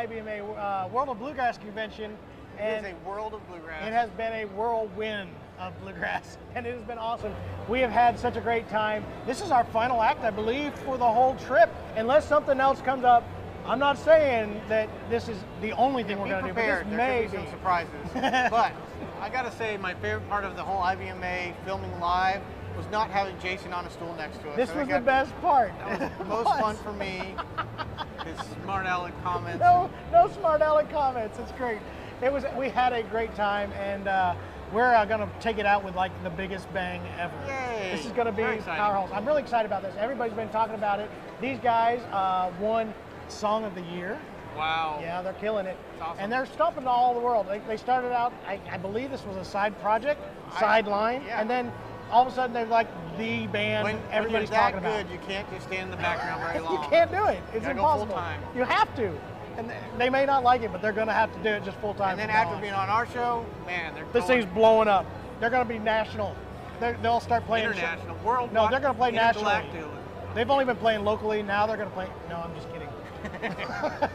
IBMA World of Bluegrass Convention. And it is a world of bluegrass. It has been a whirlwind of bluegrass, and it has been awesome. We have had such a great time. This is our final act, I believe, for the whole trip. Unless something else comes up, I'm not saying that this is the only thing we're going to do, but this may be some surprises. But I got to say, my favorite part of the whole IBMA filming live was not having Jason on a stool next to us. This was the best part. That was the most fun for me. His smart aleck comments. No smart aleck comments. It's great. We had a great time, and we're going to take it out with like the biggest bang ever. Yay. This is going to be powerhouse. I'm really excited about this. Everybody's been talking about it. These guys won Song of the Year. Wow. Yeah, they're killing it. That's awesome. And they're stomping all over the world. They started out, I believe this was a side project, sideline, and then all of a sudden they're like the band everybody's talking about. When you're that good, you can't just stand in the background very long. You can't do it. It's impossible. Go full time. You have to. And they may not like it, but they're going to have to do it just full time. And then after being on our show, man, this thing's blowing up. They're going to be national. They'll start playing international, world. No, they're going to play nationally. They've only been playing locally. Now they're going to play. No, I'm just kidding.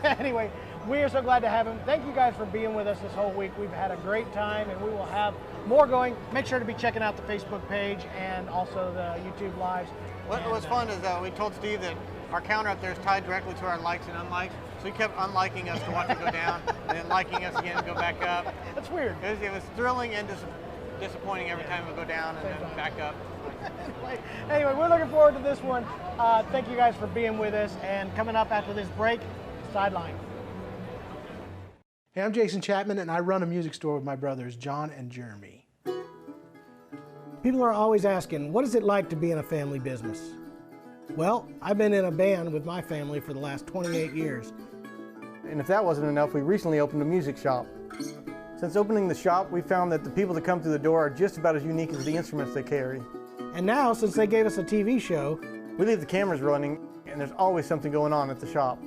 Anyway, we are so glad to have him. Thank you guys for being with us this whole week. We've had a great time, and we will have more going. Make sure to be checking out the Facebook page and also the YouTube lives. What was fun is we told Steve that our counter up there is tied directly to our likes and unlikes. So he kept unliking us to watch it go down, and then liking us again and go back up. That's weird. It was thrilling and disappointing every time it would go down and then back up. Anyway, we're looking forward to this one. Thank you guys for being with us, and coming up after this break, Sideline. Hey, I'm Jason Chapman, and I run a music store with my brothers, John and Jeremy. People are always asking, what is it like to be in a family business? Well, I've been in a band with my family for the last 28 years. And if that wasn't enough, we recently opened a music shop. Since opening the shop, we found that the people that come through the door are just about as unique as the instruments they carry. And now, since they gave us a TV show, we leave the cameras running, and there's always something going on at the shop.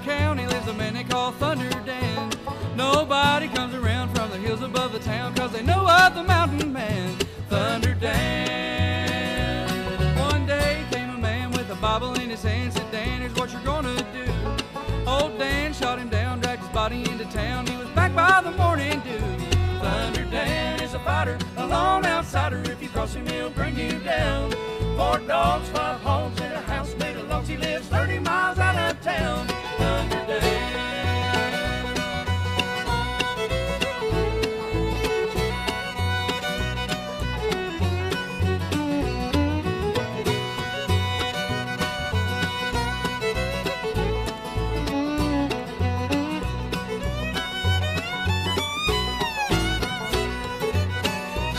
County lives a man they call Thunder Dan. Nobody comes around from the hills above the town, cause they know of the mountain man, Thunder Dan. One day came a man with a Bible in his hand, said, Dan, here's what you're gonna do. Old Dan shot him down, dragged his body into town. He was back by the morning dew. Thunder Dan is a fighter, a lone outsider. If you cross him, he'll bring you down. 4 dogs, 5 homes, and a house made of logs. He lives 30 miles out of town. Thunder Dan.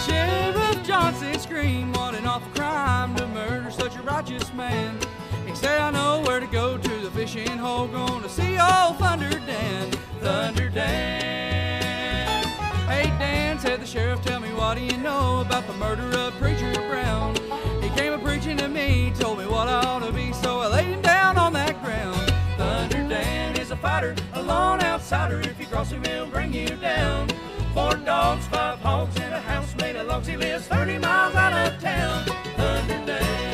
Sheriff Johnson screamed, what an awful crime to murder such a righteous man. He said, I know where to go to the fishing hole, gonna see old Thunder Dan, Thunder Dan. Hey Dan, said the sheriff, tell me what do you know about the murder of Preacher Brown? He came a-preaching to me, told me what I ought to be, so I laid him down on that ground. Thunder Dan is a fighter, a lone outsider. If you cross him, he'll bring you down. 4 dogs, 5 hogs, and a house made of logs. He lives 30 miles out of town. Thunder Dan.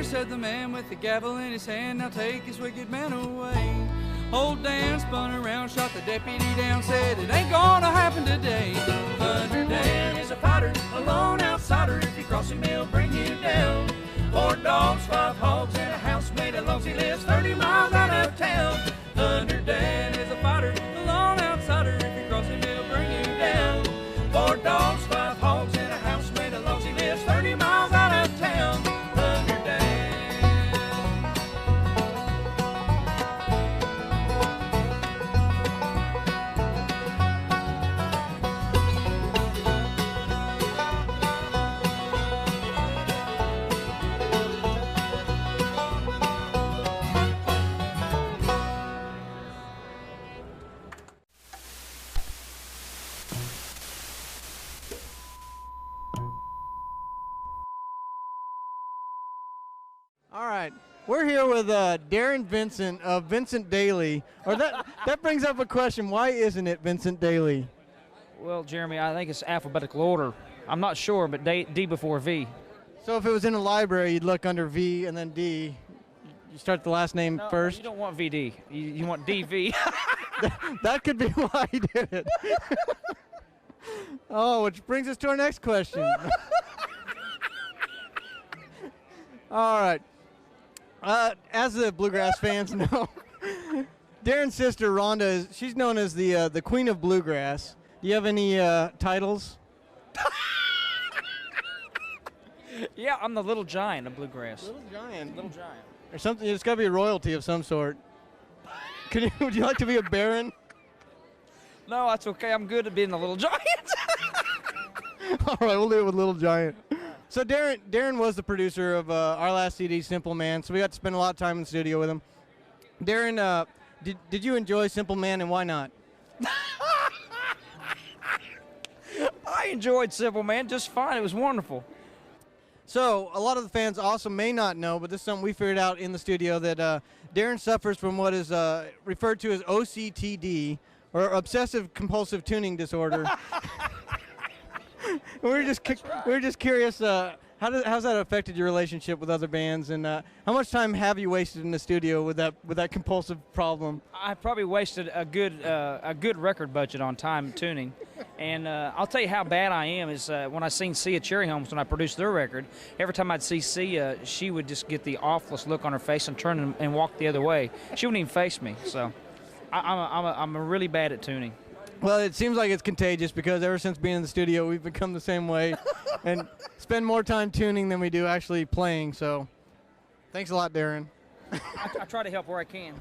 Said the man with the gavel in his hand, now take this wicked man away. Old Dan spun around, shot the deputy down, said it ain't gonna happen today. Thunder Dan is a fighter, a lone outsider. If you cross him, he'll bring you down. 4 dogs, 5 hogs, and a house made of logs. He lives 30 miles out of town. Thunder Dan is a fighter, a lone outsider. If you cross him, he'll bring you down. All right, we're here with Darren Vincent of Vincent Daily. Or that brings up a question. Why isn't it Vincent Daily? Well, Jeremy, I think it's alphabetical order. I'm not sure, but D before V. So if it was in a library, you'd look under V and then D. You start the last name first? You don't want VD. You want DV. That could be why he did it. Oh, which brings us to our next question. All right. As the Bluegrass fans know, Darren's sister, Rhonda, she's known as the Queen of Bluegrass. Do you have any titles? Yeah, I'm the little giant of Bluegrass. Little giant. Little giant. Or something. It's got to be a royalty of some sort. Would you like to be a baron? No, that's okay. I'm good at being the little giant. All right, we'll do it with Little Giant. So Darren was the producer of our last CD, Simple Man, so we got to spend a lot of time in the studio with him. Darren, did you enjoy Simple Man, and why not? I enjoyed Simple Man just fine. It was wonderful. So a lot of the fans also may not know, but this is something we figured out in the studio, that Darren suffers from what is referred to as OCTD, or obsessive compulsive tuning disorder. we were just curious, how's that affected your relationship with other bands, and how much time have you wasted in the studio with that compulsive problem? I probably wasted a good record budget on time tuning, and I'll tell you how bad I am is when I seen Sia Cherry Holmes when I produced their record. Every time I'd see Sia, she would just get the awfulest look on her face and turn and walk the other way. She wouldn't even face me. So I'm really bad at tuning. Well, it seems like it's contagious because ever since being in the studio, we've become the same way and spend more time tuning than we do actually playing. So thanks a lot, Darren. I try to help where I can.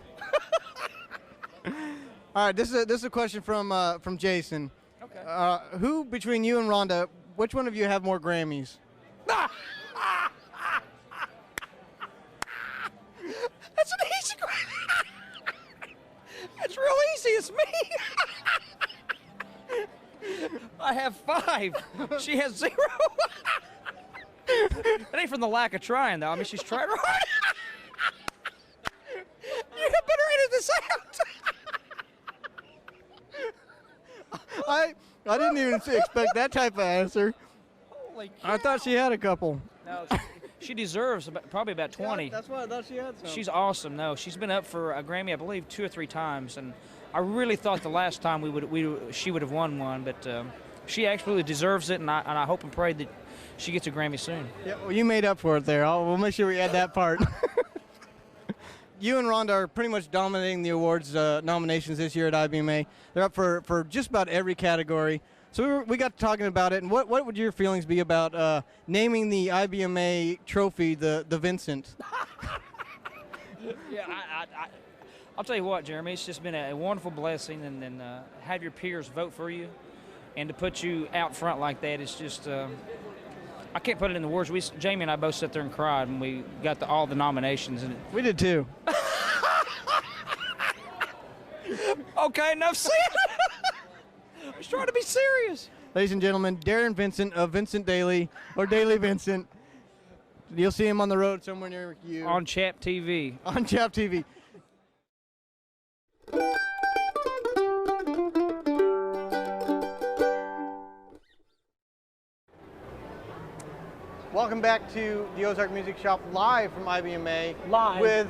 All right, this is a question from Jason. Okay. Who between you and Rhonda, which one of you have more Grammys? That's an easy question. It's real easy. It's me. I have 5. She has 0. That ain't from the lack of trying, though. I mean, she's tried hard. You better edit this out. I didn't even expect that type of answer. Holy cow. I thought she had a couple. No, she deserves probably about 20. That's why I thought she had some. She's awesome. No, she's been up for a Grammy, I believe, 2 or 3 times, and I really thought the last time she would have won one, but she absolutely deserves it, and I hope and pray that she gets a Grammy soon. Yeah, well, you made up for it there. We'll make sure we add that part. You and Rhonda are pretty much dominating the awards nominations this year at IBMA. They're up for just about every category. So we got to talking about it, and what would your feelings be about naming the IBMA trophy the Vincent? Yeah, I'll tell you what, Jeremy, it's just been a wonderful blessing, and have your peers vote for you, and to put you out front like that, it's just, I can't put it in the words. Jamie and I both sat there and cried when we got all the nominations. And We did too. Okay, enough said. I was trying to be serious. Ladies and gentlemen, Darren Vincent of Vincent Daily, or Daily Vincent. You'll see him on the road somewhere near you. On Chap TV. On Chap TV. Welcome back to the Ozark Music Shop, live from IBMA. Live. With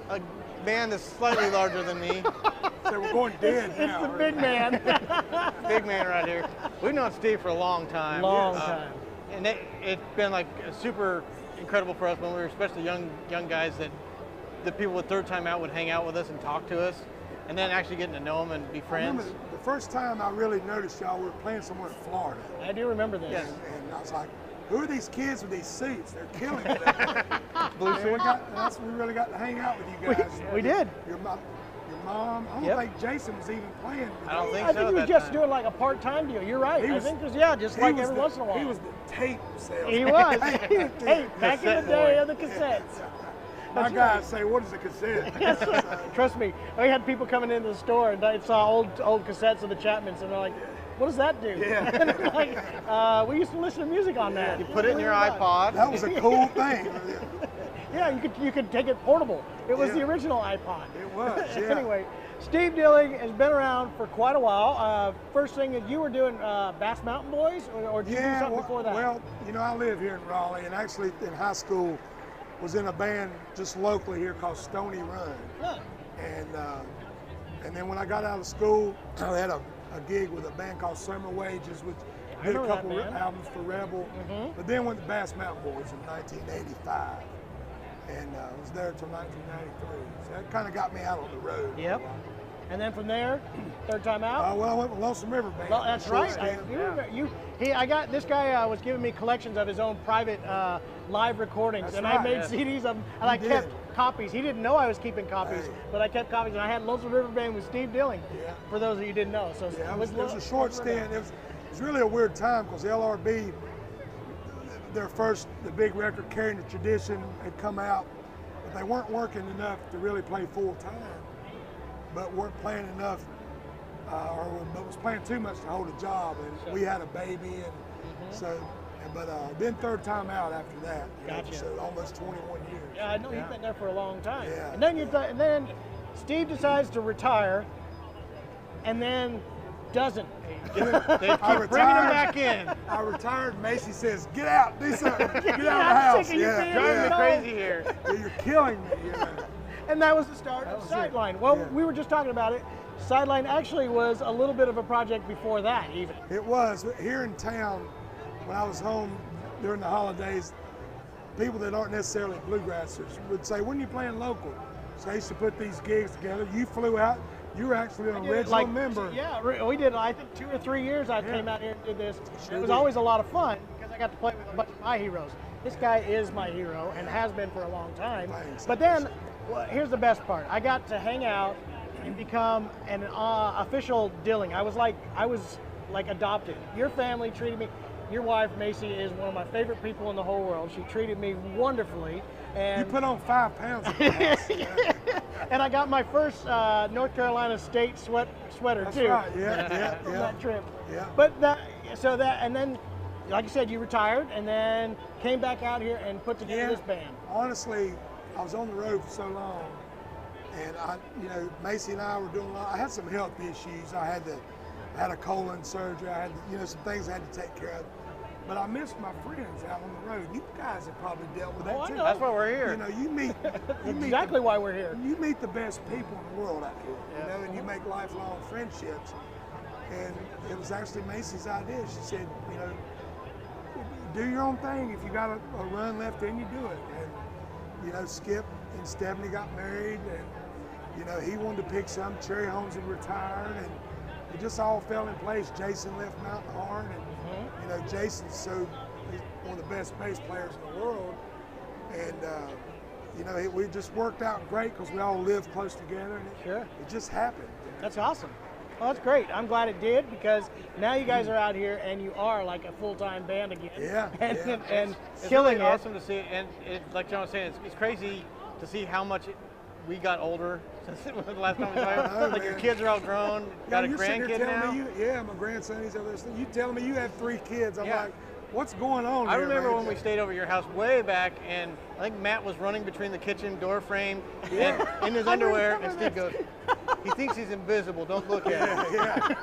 a man that's slightly larger than me. So we're going dead now. It's the big man. Big man right here. We've known Steve for a long time. Long time. And it's been like super incredible for us when we were especially young guys that the people with third time out would hang out with us and talk to us, and then actually getting to know them and be I friends. remember the first time I really noticed y'all, we were playing somewhere in Florida. I do remember this. Yes. And I was like, who are these kids with these suits? They're killing it. Blue And we really got to hang out with you guys. We did. Your mom. I don't Yep. think Jason was even playing. I don't think I so think he was that just time. doing like a part-time deal. You're right. He I was- think it was, just He like was every the- once in a while. He was the tape salesman. He was. Hey, back in the day of the cassettes. My That's guys right. say, what is a cassette? Yes, sir. Trust me, we had people coming into the store and they saw old cassettes of the Chapmans and they're like, "What does that do?" Yeah. And they're like, "We used to listen to music on that." You put it in your iPod. That was a cool thing. Yeah, you could take it portable. It was Yeah. the original iPod. It was, yeah. Anyway, Steve Dilling has been around for quite a while. First thing that you were doing Bass Mountain Boys, or did you do something before that? Well, you know, I live here in Raleigh, and actually in high school was in a band just locally here called Stony Run. Huh. And then when I got out of school, I had a gig with a band called Summer Wages, which did a remember that couple band. albums for Rebel. But then went to Bass Mountain Boys in 1985, and was there until 1993. So that kind of got me out on the road. Yep. And then from there, third time out. Well, I went with Lonesome River Band. Well, that's right. Short I got this guy was giving me collections of his own private live recordings, That's and right, I made yes. CDs of them, and I did. kept copies. He didn't know I was keeping copies, Hey. but I kept copies, and I had Lonesome River Band with Steve Dilling. Yeah. For those of you who didn't know, so Yeah, it was a short stint. It was really a weird time because LRB, the big record carrying the tradition, had come out, but they weren't working enough to really play full time, but weren't playing enough, but was playing too much to hold a job, and we had a baby, and so. But then third time out after that, you know, Gotcha. so almost 21 years. Yeah, I know you've been there for a long time. Yeah. And then Steve decides to retire, and then doesn't. They keep I bringing him retired. back in. I retired. Macy says, "Get out, do something, get out of the I'm house." sick of you being Driving me No. crazy here. Yeah, you're killing me. You know. And that was the start of was it. Sideline. Well, Yeah. we were just talking about it. Sideline actually was a little bit of a project before that, even. It was here in town when I was home during the holidays. People that aren't necessarily bluegrassers would say, "When are you playing local?" So I used to put these gigs together. You flew out. You were actually an original member. Yeah, we did. I think 2 or 3 years I came out here and did this. Sure It was did. always a lot of fun because I got to play with a bunch of my heroes. This guy is my hero and has been for a long time. Thanks. But then, here's the best part. I got to hang out and become an official Dilling. I was like adopted. Your family treated me. Your wife, Macy, is one of my favorite people in the whole world. She treated me wonderfully. And You put on 5 pounds at the house. Yeah. and I got my first North Carolina State sweater That's too. right. Yeah, From yeah. that trip. Yeah. But and then, like you said, you retired and then came back out here and put together this band. Honestly, I was on the road for so long, and Macy and I were doing a lot. I had some health issues. I had a colon surgery. I had, some things I had to take care of. But I missed my friends out on the road. You guys have probably dealt with that Oh, I too. know. That's why we're here. You meet Exactly why we're here. You meet the best people in the world out here, and you make lifelong friendships. And it was actually Macy's idea. She said, do your own thing. If you got a run left in you, do it. And, Skip and Stephanie got married, and, he wanted to pick some. Cherry Holmes had retired, and it just all fell in place. Jason left Mountain Horn, and, Jason's he's one of the best bass players in the world. And, we just worked out great because we all lived close together, and it just happened. That's awesome. Well, that's great. I'm glad it did because now you guys are out here and you are like a full-time band again. Yeah, and, yeah. and It's killing really it. awesome to see it, and like John was saying, it's crazy to see how much we got older since the last time we saw you. Like your man. kids are all grown, got a You're sitting here grandkid telling now. me my grandson, he's over there. You telling me you have 3 kids. I'm Yeah. like, what's going on I here, remember man? when we stayed over at your house way back, and I think Matt was running between the kitchen door frame and in his underwear, and Steve goes, he thinks he's invisible, don't look at him. Yeah.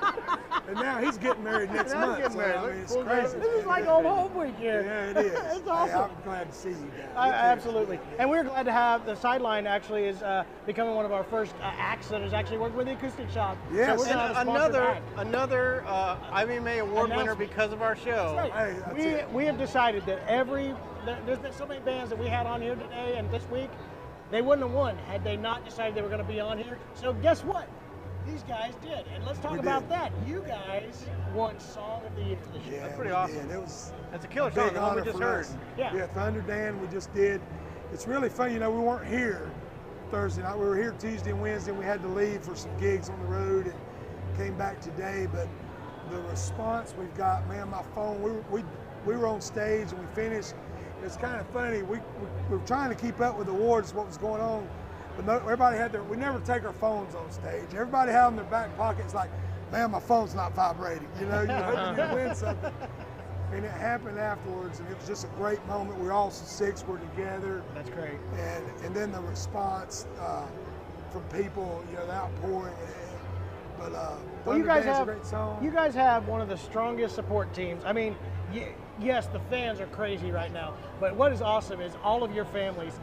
And now he's getting married next Now he's month. getting married. So, I mean, it's Full crazy. This is like old home week here. Yeah, it is. It's awesome. Hey, I'm glad to see you guys. Absolutely. And we're glad to have the Sideline actually is becoming one of our first acts that is actually working with the Acoustic Shop. Yes. So we're gonna have a And sponsored another act. IBMA award winner Announcement. because of our show. That's right. Hey, that's it. We have decided that there's been so many bands that we had on here today and this week, they wouldn't have won had they not decided they were going to be on here. So guess what? These guys did. And let's talk We about did. that. You guys won Song of the Year this year. Yeah, That's pretty we awesome. did. It was That's a killer a song, big the one we honor just for heard. us. Yeah. Thunder Dan, we just did. It's really fun. We weren't here Thursday night. We were here Tuesday and Wednesday, and we had to leave for some gigs on the road and came back today. But the response we've got, man, my phone, we were on stage and we finished. It's kind of funny. We were trying to keep up with the awards, what was going on. But everybody we never take our phones on stage. Everybody had in their back pockets like, man, my phone's not vibrating. You're hoping you win something. And it happened afterwards, and it was just a great moment. We all six were together. That's great. And then the response from people, you know, the outpouring. But well, you Thunder guys Day's have a great song. you guys have one of the strongest support teams. I mean, yes, the fans are crazy right now, but what is awesome is all of your families.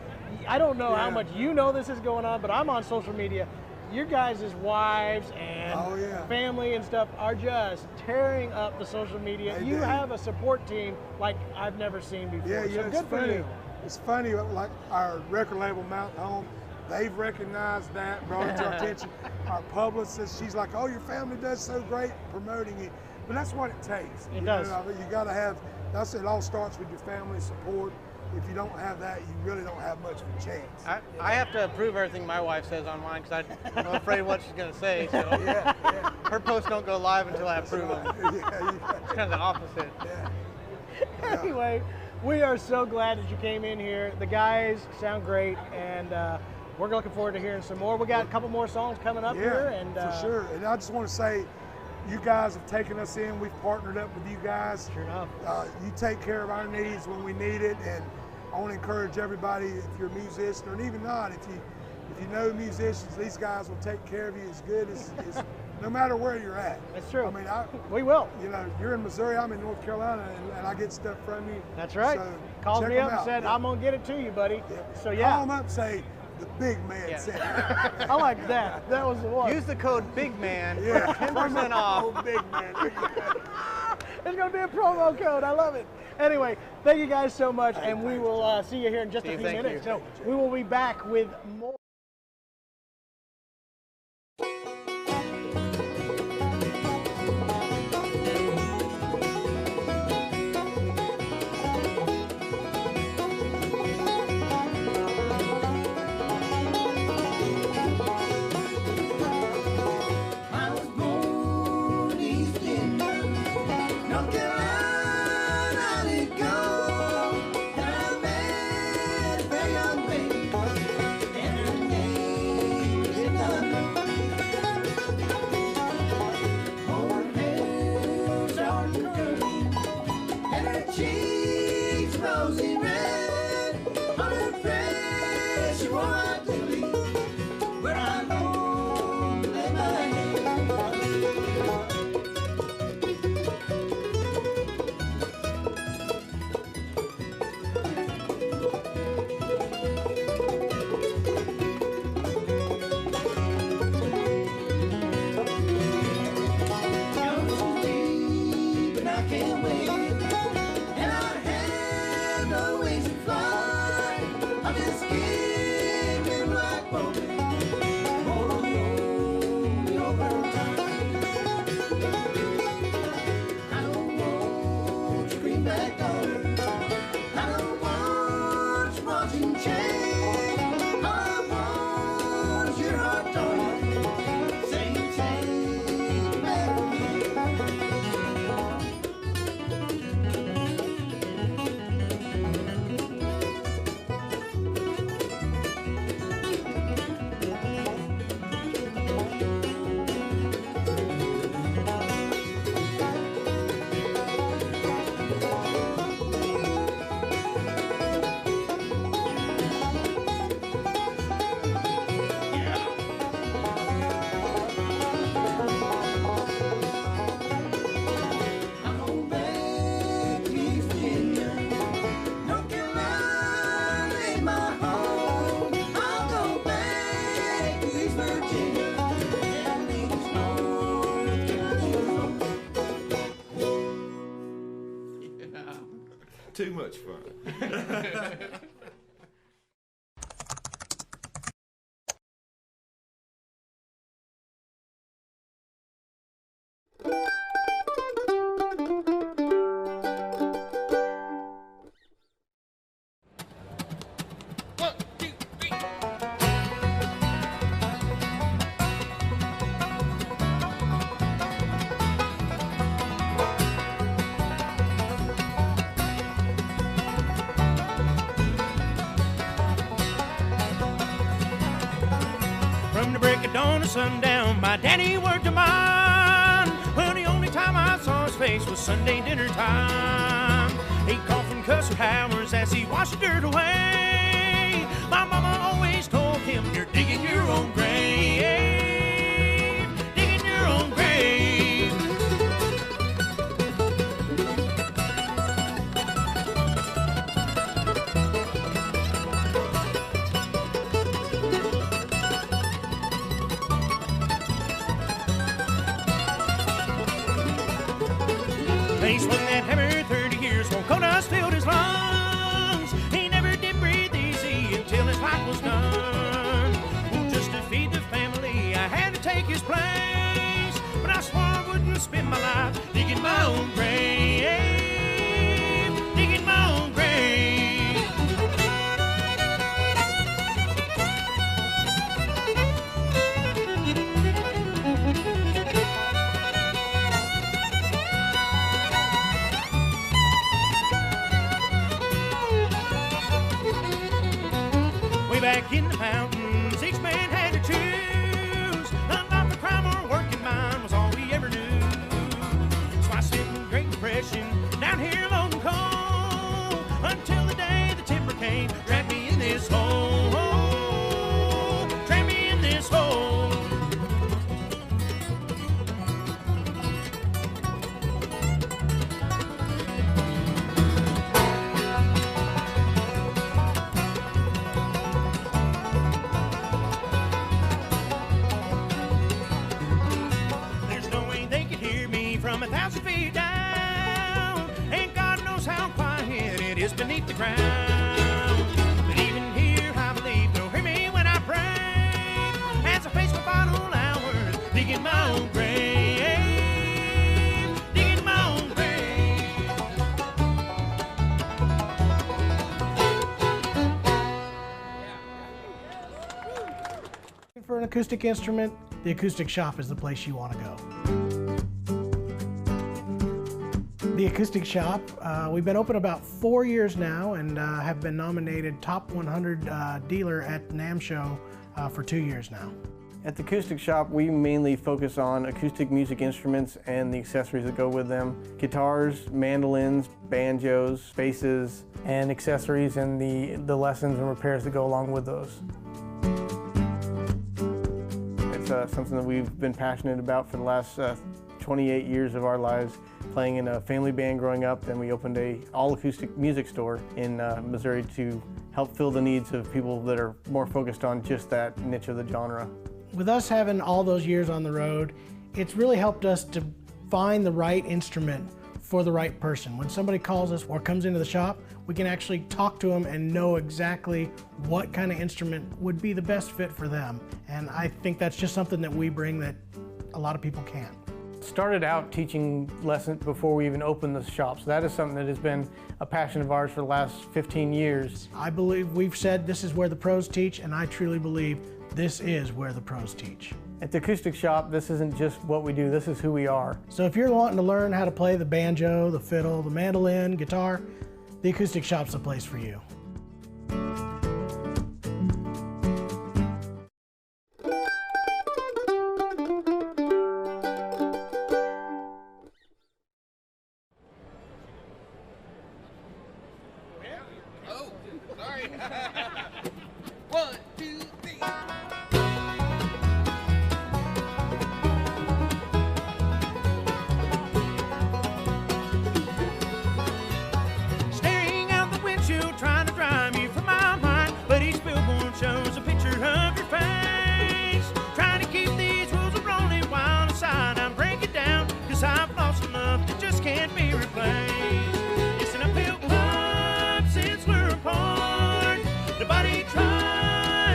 I don't know how much you know this is going on, but I'm on social media. Your guys' wives and family and stuff are just tearing up the social media. You have a support team like I've never seen before. Yeah, so it's good for funny. you. It's funny, like our record label, Mountain Home, they've recognized that, brought it to our attention. Our publicist, she's like, oh, your family does so great promoting you. But that's what it takes. It does. You got to have, it all starts with your family support. If you don't have that, you really don't have much of a chance. I have to approve everything my wife says online because I'm afraid what she's going to say. So her posts don't go live until I approve them. It's kind of the opposite. Anyway, we are so glad that you came in here. The guys sound great, and we're looking forward to hearing some more. We got a couple more songs coming up here. And for sure. And I just want to say, you guys have taken us in. We've partnered up with you guys. Sure enough. You take care of our needs when we need it, and I want to encourage everybody, if you're a musician or even not, if you know musicians, these guys will take care of you as good as no matter where you're at. That's true. I mean, we will. You know, you're in Missouri, I'm in North Carolina, and I get stuff from you. That's right. So Called me up and said, I'm going to get it to you, buddy. So yeah. Call them up and say, the big man said it. I like that. That was the one. Use the code BIGMAN for 10% off. Oh, big man. There's going to be a promo code. I love it. Anyway, thank you guys so much, and we will see you here in just a few minutes. So we will be back with more. Too much fun. From the break of dawn to sundown, my daddy worked a mine. Well, the only time I saw his face was Sunday dinner time. He coughed and cussed for hours as he washed the dirt away. My mama always told him, you're digging your own grave, digging your own grave. He swung that hammer 30 years, while coal dust filled his lungs. He never did breathe easy until his life was done. Just to feed the family, I had to take his place. But I swore I wouldn't spend my life digging my own grave, digging my own grave. Back in the mountains, each man had to choose. Unlawful crime or working mine was all we ever knew. So I sit in Great Depression down here loading coal until the day the timber came, trapped me in this hole, trapped me in this hole. From 1,000 feet down, and God knows how quiet it is beneath the ground. But even here, I believe they'll hear me when I pray, as I face my final hours, digging my own grave, digging my own grave. For an acoustic instrument, the Acoustic Shop is the place you want to go. The Acoustic Shop, we've been open about 4 years now and have been nominated Top 100 Dealer at NAMM Show for 2 years now. At the Acoustic Shop, we mainly focus on acoustic music instruments and the accessories that go with them. Guitars, mandolins, banjos, basses, and accessories and the lessons and repairs that go along with those. It's something that we've been passionate about for the last 28 years of our lives, playing in a family band growing up. Then we opened a all-acoustic music store in Missouri to help fill the needs of people that are more focused on just that niche of the genre. With us having all those years on the road, it's really helped us to find the right instrument for the right person. When somebody calls us or comes into the shop, we can actually talk to them and know exactly what kind of instrument would be the best fit for them. And I think that's just something that we bring that a lot of people can't. Started out teaching lessons before we even opened the shop, so that is something that has been a passion of ours for the last 15 years. I believe we've said this is where the pros teach, and I truly believe this is where the pros teach. At the Acoustic Shop, this isn't just what we do, this is who we are. So if you're wanting to learn how to play the banjo, the fiddle, the mandolin, guitar, the Acoustic Shop's the place for you. It's an uphill climb since we're apart. Nobody tried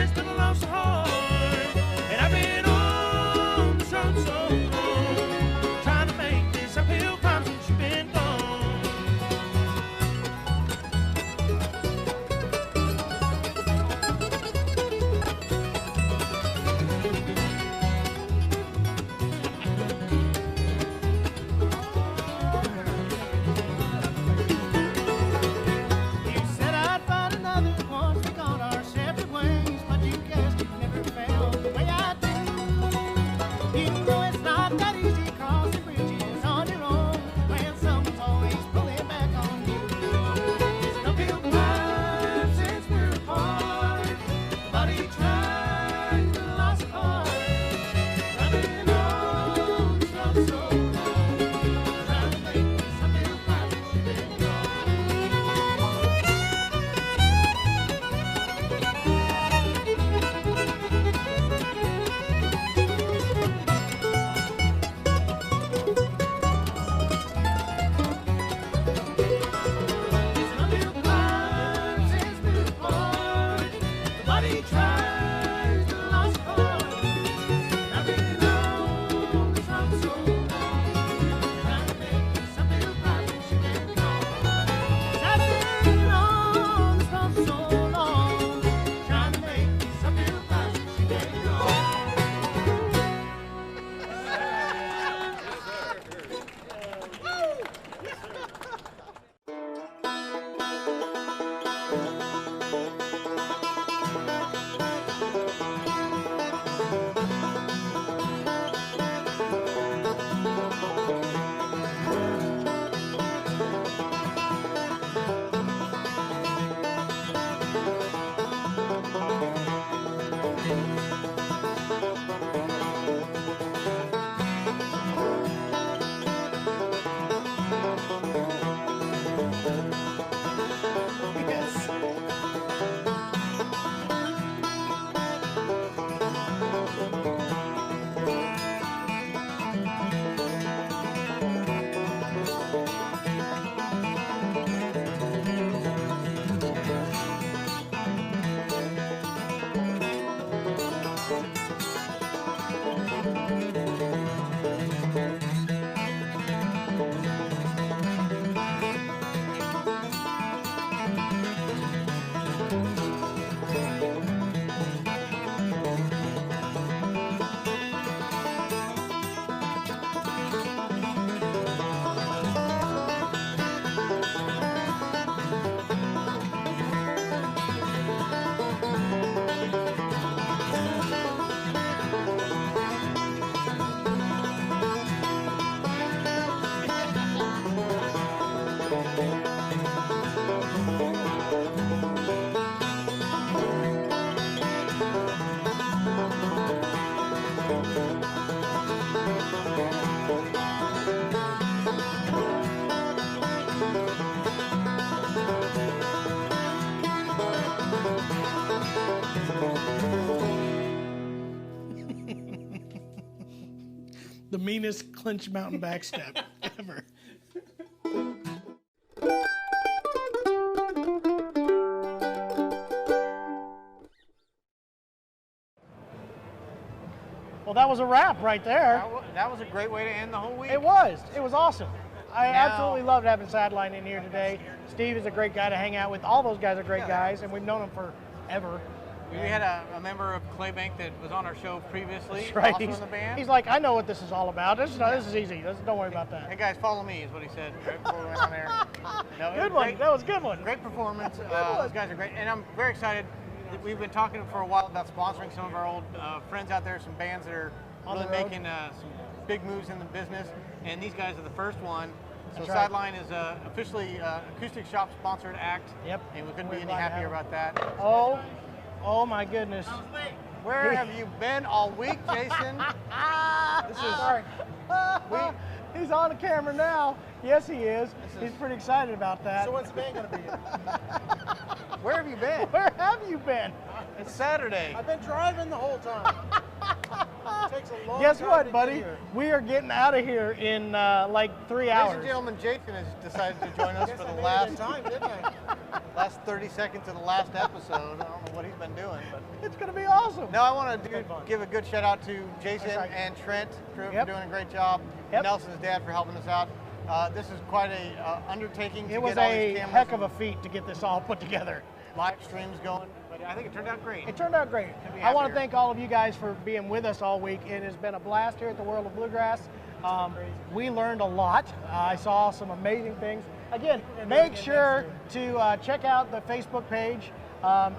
Somebody tries the lost cause. I've been on this road so long, trying to make something about it she can't call. I've been on this road so long, trying to make something about it she can't call. The meanest clinch mountain back step ever. Well, that was a wrap right there. That was a great way to end the whole week. It was. It was awesome. I Now- absolutely loved having Sideline in here today. Steve is a great guy to hang out with. All those guys are great guys, and we've known them forever. We had a member of Claybank that was on our show previously, That's right. also in the band. He's like, I know what this is all about. This is easy. Don't worry about that. Hey guys, follow me is what he said right before we went on there. No, it Good was one. great. That was a good one. Great performance. Those guys are great, and I'm very excited. We've been talking for a while about sponsoring some of our old friends out there, some bands that are On really the road. making some big moves in the business, and these guys are the first one. So That's right. Sideline is officially Acoustic Shop sponsored act. Yep. And we couldn't We're be any glad to happier have about that. Oh my goodness. Where have you been all week, Jason? This is sorry. He's on the camera now. Yes, he is. He's pretty excited about that. So when's the band going to be in? Where have you been? Where have you been? It's Saturday. I've been driving the whole time. It takes a long Guess time what, to buddy? get here. We are getting out of here in like 3 Ladies hours. and gentlemen, Jason has decided to join us Guess for I the made it last in time, didn't I? last 30 seconds of the last episode. I don't know what he's been doing, but It's going to be awesome. no, I want to been fun. give a good shout out to Jason That's right. and Trent for Yep. doing a great job. Yep. Nelson's dad for helping us out. This is quite a undertaking to It was get all a these cameras heck of a and feat to get this all put together. live streams going, but I think it turned out great. It turned out great. be I want to happier. thank all of you guys for being with us all week. It has been a blast here at the World of Bluegrass. We learned a lot. I saw some amazing things. Again, make sure to check out the Facebook page.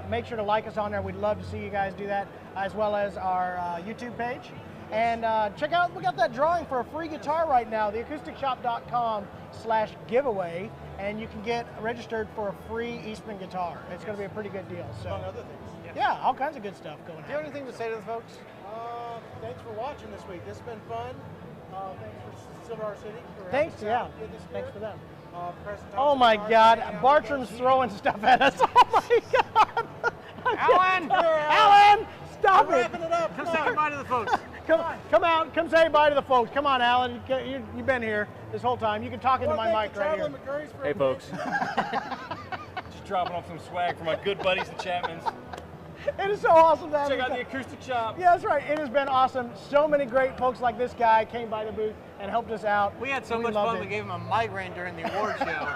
Make sure to like us on there. We'd love to see you guys do that, as well as our YouTube page. And check out, we got that drawing for a free guitar right now, theacousticshop.com/giveaway, and you can get registered for a free Eastman guitar. It's going to be a pretty good deal. So, Among other things. yeah, all kinds of good stuff going Do you have on. anything to say to the folks? Thanks for watching this week. This has been fun. Thanks for Silver City. For Thanks, having us yeah. out with us Thanks here. for them. Preston Oh Thompson, my Mark, God, hanging out with Bartram's us. throwing stuff at us. Oh my God. Alan! Alan, stop We're it. wrapping it up. Come Come say on. goodbye to the folks. Come out, come say bye to the folks. Come on, Alan. You've been here this whole time. You can talk into Well, my thank mic the right here. Traveling McCurry's for Hey, folks. Just dropping off some swag for my good buddies, the Chapmans. It is so awesome to have Check you out the guys. acoustic shop. Yeah, that's right. It has been awesome. So many great folks like this guy came by the booth and helped us out. We had so much loved fun, it. we gave him a migraine during the award show.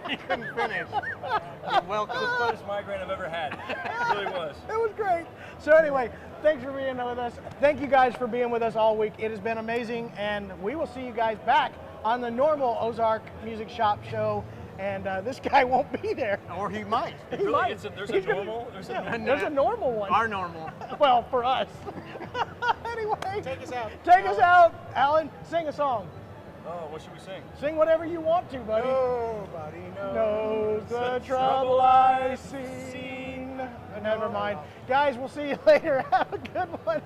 He couldn't finish. You're welcome. It's the funnest migraine I've ever had. It really was. It was great. So anyway, thanks for being with us. Thank you guys for being with us all week. It has been amazing, and we will see you guys back on the normal Ozark Music Shop show. And this guy won't be there. Or he might. He might. There's He's a gonna- normal. There's a normal one. Our normal. Well, for us. Anyway, Take us out. Take us out, Alan. Sing a song. Oh, what should we sing? Sing whatever you want to, buddy. Nobody Knows the trouble I seen. Never mind. Guys, we'll see you later. Have a good one.